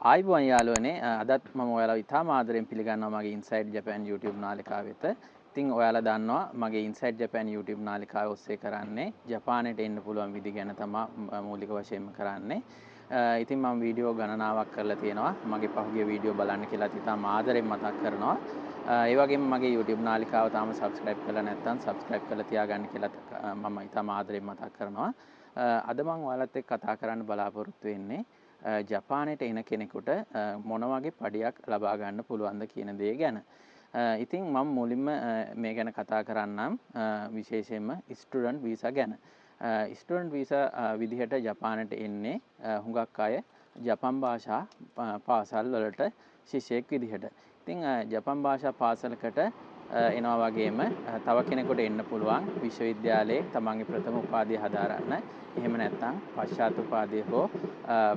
ආයිබෝන් යාළුවනේ අදත් මම ඔයාලව ඉතාම ආදරෙන් පිළිගන්නවා මගේ ඉන්සයිඩ් ජපන් YouTube නාලිකාව වෙත. ඉතින් ඔයාලා දන්නවා මගේ ඉන්සයිඩ් ජපන් YouTube නාලිකාව ඔස්සේ කරන්නේ ජපානයට එන්න පුළුවන් විදි ගැන තමයි මූලික වශයෙන්ම කරන්නේ. ඉතින් මම වීඩියෝ ගණනාවක් කරලා තියෙනවා. මගේ පහුගිය වීඩියෝ බලන්න කියලා ඉතාම ආදරෙන් මතක් කරනවා. ඒ වගේම මගේ YouTube නාලිකාව තාම subscribe කරලා නැත්නම් subscribe කරලා තියාගන්න කියලා මම ඉතාම ආදරෙන් මතක් කරනවා. අද මම ඔයාලත් එක්ක කතා කරන්න බලාපොරොත්තු වෙන්නේ ජපානයට එන කෙනෙකුට මොන වගේ පඩියක් ලබා ගන්න පුළුවන්ද කියන දේ ගැන. ඉතින් මම මුලින්ම මේ ගැන කතා කරන්නම් විශේෂයෙන්ම ස්ටුඩන්ට් වීසා ගැන. ස්ටුඩන්ට් වීසා විදිහට ජපානයට එන්නේ හුඟක් අය ජපන් භාෂා පාසල් වලට ශිෂ්‍යයෙක් විදිහට. ඉතින් ජපන් භාෂා පාසලකට එනවා වගේම තව කෙනෙකුට එන්න පුළුවන් විශ්වවිද්‍යාලයේ තමන්ගේ ප්‍රථම උපාධිය හදාරන්න. එහෙම නැත්නම් පශ්චාත් උපාධිය හෝ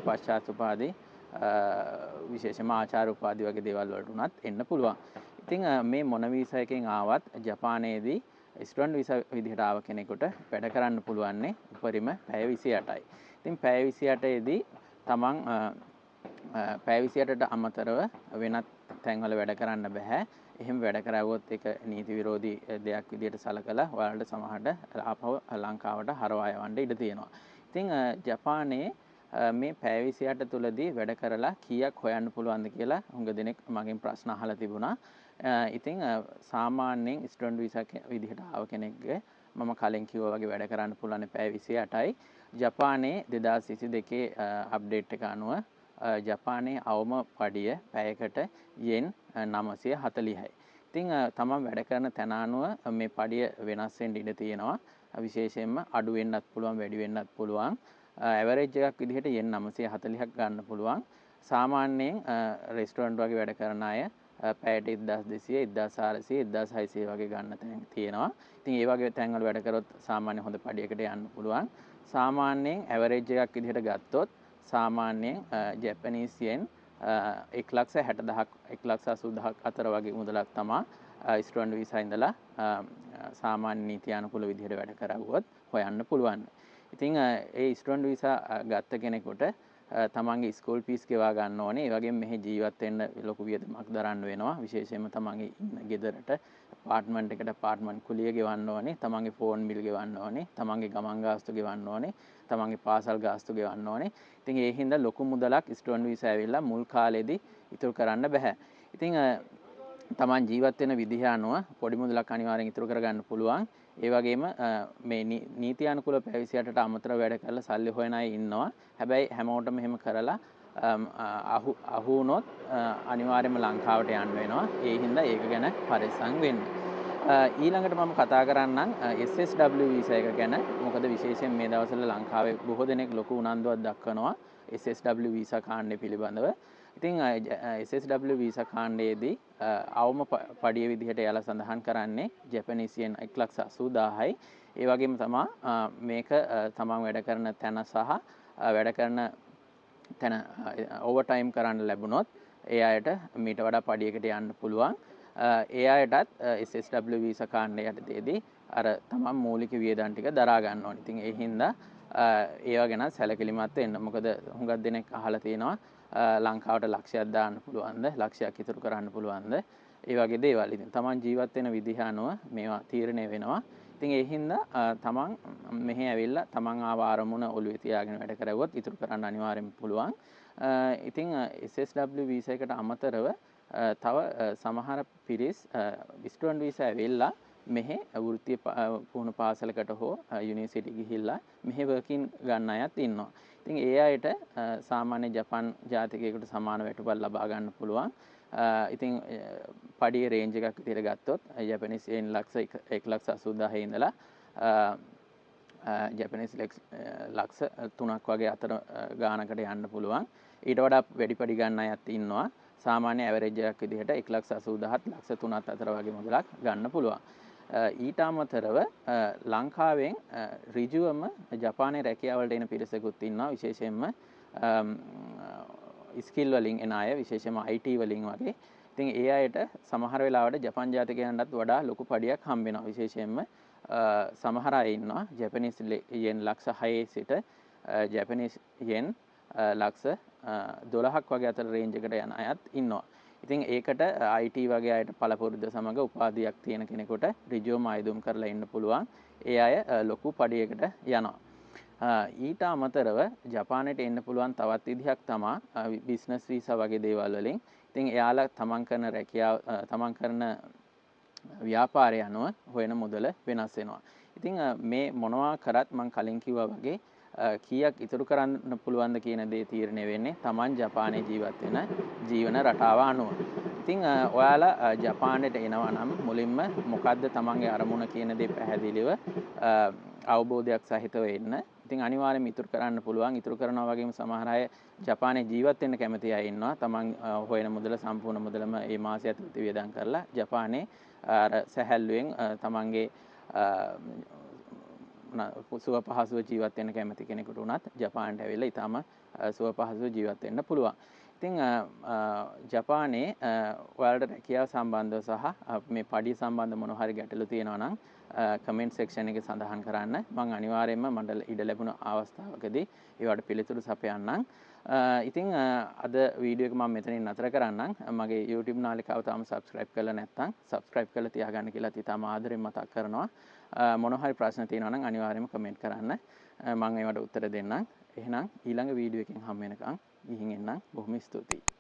පශ්චාත් උපාධි විශේෂයෙන්ම ආචාර්ය උපාධි වගේ දේවල් වලට උනත් එන්න පුළුවන්. ඉතින් මේ මොන වීසා එකෙන් ආවත් ජපානයේදී ස්ටුඩන්ට් වීසා විදිහට ආව කෙනෙකුට වැඩ කරන්න පුළුවන්නේ උපරිම පැය 28යි. ඉතින් පැය 28ේදී තමන් පැය 28ට අමතරව වෙනත් තැන්වල වැඩ කරන්න බෑ. එහෙම වැඩ කරවුවොත් ඒක නීති විරෝධී දෙයක් විදිහට සලකලා ඔයාලට සමහරට ආපහු ලංකාවට හරවා යවන්න ඉඩ තියෙනවා. ඉතින් ජපානයේ මේ පැය 28 තුලදී වැඩ කරලා කීයක් හොයන්න පුළුවන්ද කියලා හුඟ දෙනෙක් මගෙන් ප්‍රශ්න අහලා තිබුණා. ඉතින් සාමාන්‍යයෙන් ස්ටුඩන්ට් වීසා විදිහට ආව කෙනෙක්ගේ මම කලින් කිව්වා වගේ වැඩ කරන්න පුළුවන් පැය 28යි. ජපානයේ 2022 අප්ඩේට් එක අනුව ජපානයේ අවම පඩිය පැයකට යෙන් 940යි. ඉතින් තමන් වැඩ කරන තැන අනුව මේ පඩිය වෙනස් වෙන්න ඉඩ තියෙනවා. විශේෂයෙන්ම අඩු වෙන්නත් පුළුවන් වැඩි වෙන්නත් පුළුවන්. ඇවරේජ් එකක් විදිහට යෙන් 940ක් ගන්න පුළුවන්. සාමාන්‍යයෙන් රෙස්ටොරන්ට් වගේ වැඩ කරන අය පැයට 1200, 1400, 1600 වගේ ගන්න තැන් තියෙනවා. ඉතින් ඒ වගේ තැන්වල වැඩ කරොත් සාමාන්‍ය හොඳ පඩියකට යන්න පුළුවන්. සාමාන්‍යයෙන් ඇවරේජ් එකක් විදිහට ගත්තොත් සාමාන්‍යයෙන් ජැපනීස් යෙන් 1,60,000ක් 1,80,000ක් අතර වගේ මුදලක් තමයි ස්ටුඩන්ට් වීසා ඉඳලා සාමාන්‍ය නීති අනුකූල විදිහට වැඩ කරවුවොත් හොයන්න පුළුවන්. ඉතින් ඒ ස්ටුඩන්ට් වීසා ගත්ත කෙනෙකුට තමන්ගේ ස්කූල් ෆීස් ගෙවා ගන්න ඕනේ. ඒ වගේම මෙහි ජීවත් වෙන්න ලොකු වියදමක් දරන්න වෙනවා. විශේෂයෙන්ම තමන්ගේ ඉන්න ගෙදරට අපාර්ට්මන්ට් එකට අපාර්ට්මන්ට් කුලිය ගෙවන්න ඕනේ. තමන්ගේ ෆෝන් බිල් ගෙවන්න ඕනේ. තමන්ගේ ගමන් ගාස්තු ගෙවන්න ඕනේ. තමන්ගේ පාසල් ගාස්තු ගෙවන්න ඕනේ. ඉතින් ඒ හින්දා ලොකු මුදලක් ස්ටුඩන්ට් වීසා ඇවිල්ලා මුල් කාලෙදී ඉතුරු කරන්න බෑ. ඉතින් තමන් ජීවත් වෙන විදිහ අනුව පොඩි මුදලක් අනිවාර්යෙන් ඉතුරු කරගන්න පුළුවන්. ඒ වගේම මේ නීති අනුකූල පැය 28ට අමතරව වැඩ කරලා සල්ලි හොයන අය ඉන්නවා. හැබැයි හැමෝටම එහෙම කරලා අහු වුණොත් අනිවාර්යයෙන්ම ලංකාවට යන්න වෙනවා. ඒ හින්දා ඒක ගැන පරිස්සම් වෙන්න. ඊළඟට මම කතා කරන්නම් SSW වීසා එක ගැන. මොකද විශේෂයෙන් මේ දවස්වල ලංකාවේ බොහෝ දෙනෙක් ලොකු උනන්දුවක් දක්වනවා SSW වීසා කාණ්ඩය පිළිබඳව. ඉතින් SSW වීසා කාණ්ඩයේදී අවම පඩිය විදිහට යාලා සඳහන් කරන්නේ ජැපනීස් යෙන් 1,80,000යි. ඒ වගේම තමයි මේක තමන් වැඩ කරන තැන සහ වැඩ කරන තැන ඕවර් ටයිම් කරන්න ලැබුණොත් ඒ අයට මීට වඩා පඩියකට යන්න පුළුවන්. ඒ අයටත් SSW වීසා කාණ්ඩය යටතේදී අර තමන් මූලික වියදම් ටික දරා ගන්න ඕනේ. ඉතින් ඒ හින්දා ඒවා ගැන සැලකිලිමත් වෙන්න. මොකද හුඟක් දෙනෙක් අහලා තියෙනවා ලංකාවට ලක්ෂයක් දාන්න පුළුවන්ද? ලක්ෂයක් ඉතුරු කරන්න පුළුවන්ද? ඒ වගේ දේවල්. ඉතින් තමන් ජීවත් වෙන විදිහ අනුව මේවා තීරණය වෙනවා. ඉතින් ඒ හින්දා තමන් මෙහි ඇවිල්ලා තමන් ආව ආරමුණ ඔළුවේ තියාගෙන වැඩ කරවුවොත් ඉතුරු කරන්න අනිවාර්යෙන්ම පුළුවන්. ඉතින් SSW වීසා එකට අමතරව තව සමහර පිරිස් ස්ටුඩන්ට් වීසා ඇවිල්ලා මෙහි වෘත්තීය පුහුණු පාසලකට හෝ යුනිවර්සිටි ගිහිල්ලා මෙහි වර්කින් ගන්න අයත් ඉන්නවා. ඉතින් ඒ අයට සාමාන්‍ය ජපන් ජාතිකයෙකුට සමාන වැටුපක් ලබා ගන්න පුළුවන්. ඉතින් පඩිය රේන්ජ් එකක් විදිහට ගත්තොත් ජැපනීස් යෙන් 1,80,000 ඉඳලා ජැපනීස් ලක්ෂ 3ක් වගේ අතර ගානකට යන්න පුළුවන්. ඊට වඩා වැඩි පඩි ගන්න අයත් ඉන්නවා. සාමාන්‍ය ඇවරේජ් එකක් විදිහට 1,80,000ත් ලක්ෂ 3ක් අතර වගේ මුදලක් ගන්න පුළුවන්. ඊට අමතරව ලංකාවෙන් ඍජුවම ජපානයේ රැකියාවලට එන පිරිසකුත් ඉන්නවා. විශේෂයෙන්ම ස්කිල් වලින් එන අය, විශේෂයෙන්ම IT වලින් වගේ. ඉතින් ඒ අයට සමහර වෙලාවට ජපන් ජාතිකයන්ටත් වඩා ලොකු පඩියක් හම්බ වෙනවා. විශේෂයෙන්ම සමහර අය ඉන්නවා ජැපනීස් යෙන් ලක්ෂ 6 සිට ජැපනීස් යෙන් ලක්ෂ 12ක් වගේ අතර රේන්ජ් එකට යන අයත් ඉන්නවා. ඉතින් ඒකට IT වගේ අයට පළපුරුද්ද සමග උපාධියක් තියෙන කෙනෙකුට ඍජුවම ආයුධම් කරලා ඉන්න පුළුවන්. ඒ අය ලොකු පඩියකට යනවා. ඊට අමතරව ජපානයට එන්න පුළුවන් තවත් විදිහක් තමයි බිස්නස් වීසා වගේ දේවල් වලින්. ඉතින් එයාලා තමන් කරන රැකියාව තමන් කරන ව්‍යාපාරය අනුව හොයන මුදල වෙනස් වෙනවා. ඉතින් මේ මොනවා කරත් මම කලින් කිව්වා වගේ කීයක් ඉතුරු කරන්න පුළුවන්ද කියන දේ තීරණය වෙන්නේ තමන් ජපානයේ ජීවත් වෙන ජීවන රටාව අනුව. ඉතින් ඔයාලා ජපානයට එනවා නම් මුලින්ම මොකද්ද තමන්ගේ අරමුණ කියන දේ පැහැදිලිව අවබෝධයක් සහිතව එන්න. ඉතින් අනිවාර්යයෙන්ම ඉතුරු කරන්න පුළුවන්. ඉතුරු කරනවා වගේම සමහර අය ජපානයේ ජීවත් වෙන්න කැමති අය ඉන්නවා. තමන් හොයන මුදල සම්පූර්ණ මුදලම මේ මාසය ඇතුළත වියදම් කරලා ජපානයේ අර සැහැල්ලුවෙන් තමන්ගේ සුව පහසුව ජීවත් වෙන්න කැමති කෙනෙකුට උනත් ජපානට ඇවිල්ලා ඊටම සුව පහසුව ජීවත් වෙන්න පුළුවන්. ඉතින් ජපානයේ ඔයාලට රැකියාව සම්බන්ධව සහ මේ පඩිය සම්බන්ධ මොනවා හරි ගැටලු තියෙනවා නම් කමෙන්ට් සෙක්ෂන් එකේ සඳහන් කරන්න. මම අනිවාර්යයෙන්ම මට ඉඩ ලැබුණ අවස්ථාවකදී ඒවට පිළිතුරු සපයන්නම්. ඉතින් අද වීඩියෝ එක මම මෙතනින් නතර කරන්නම්. මගේ YouTube නාලිකාව තාම subscribe කරලා නැත්නම් subscribe කරලා තියාගන්න කියලා ඉතාම ආදරෙන් මතක් කරනවා. මොනවා හරි ප්‍රශ්න තියෙනවා නම් අනිවාර්යයෙන්ම කමෙන්ට් කරන්න. මම ඒවට උත්තර දෙන්නම්. එහෙනම් ඊළඟ වීඩියෝ එකෙන් හම් වෙනකන් ගිහින් එන්නම්. බොහොම ස්තුතියි.